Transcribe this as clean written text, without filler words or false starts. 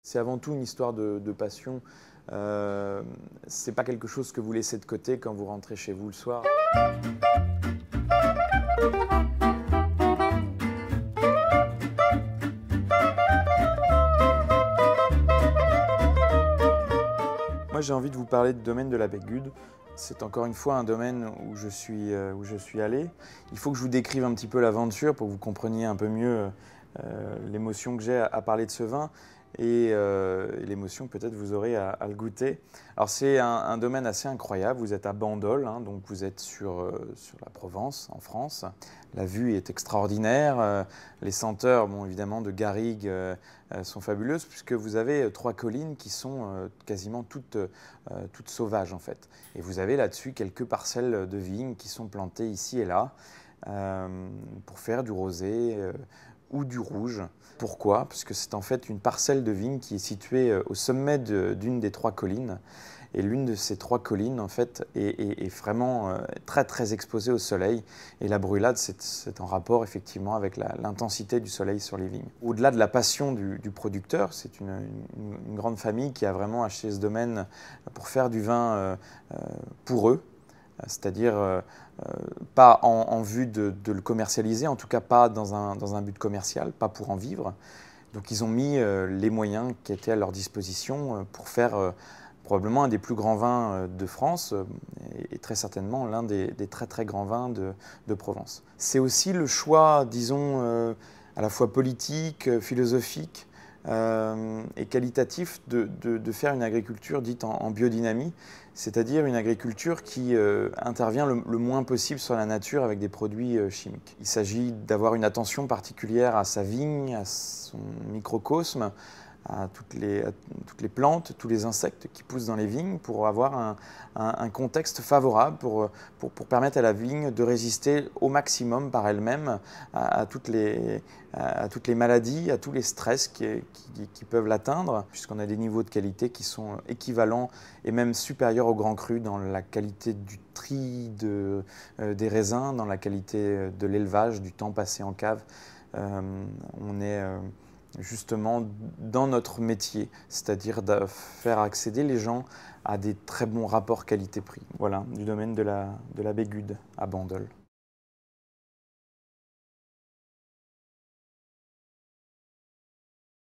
C'est avant tout une histoire de passion. C'est pas quelque chose que vous laissez de côté quand vous rentrez chez vous le soir. Moi, j'ai envie de vous parler du domaine de la Bégude. C'est encore une fois un domaine où je suis allé. Il faut que je vous décrive un petit peu l'aventure pour que vous compreniez un peu mieux l'émotion que j'ai à parler de ce vin et l'émotion que peut-être vous aurez à le goûter. Alors c'est un domaine assez incroyable. Vous êtes à Bandol, hein, donc vous êtes sur la Provence, en France. La vue est extraordinaire. Les senteurs, bon, évidemment, de garrigue sont fabuleuses puisque vous avez 3 collines qui sont quasiment toutes sauvages en fait. Et vous avez là-dessus quelques parcelles de vignes qui sont plantées ici et là pour faire du rosé ou du rouge. Pourquoi? Parce que c'est en fait une parcelle de vigne qui est située au sommet d'une des 3 collines. Et l'une de ces 3 collines, en fait, est vraiment très très exposée au soleil. Et la brûlade, c'est en rapport effectivement avec l'intensité du soleil sur les vignes. Au-delà de la passion du producteur, c'est une grande famille qui a vraiment acheté ce domaine pour faire du vin pour eux. C'est-à-dire pas en vue de le commercialiser, en tout cas pas dans un but commercial, pas pour en vivre. Donc ils ont mis les moyens qui étaient à leur disposition pour faire probablement un des plus grands vins de France et très certainement l'un des très très grands vins de Provence. C'est aussi le choix, disons, à la fois politique, philosophique et qualitatif de faire une agriculture dite en biodynamie, c'est-à-dire une agriculture qui intervient le moins possible sur la nature avec des produits chimiques. Il s'agit d'avoir une attention particulière à sa vigne, à son microcosme, à toutes les plantes, tous les insectes qui poussent dans les vignes pour avoir un contexte favorable pour permettre à la vigne de résister au maximum par elle-même à toutes les maladies, à tous les stress qui peuvent l'atteindre, puisqu'on a des niveaux de qualité qui sont équivalents et même supérieurs au grand cru dans la qualité du tri des raisins, dans la qualité de l'élevage, du temps passé en cave. On est justement dans notre métier, c'est-à-dire de faire accéder les gens à des très bons rapports qualité-prix. Voilà, du domaine de la Bégude à Bandol.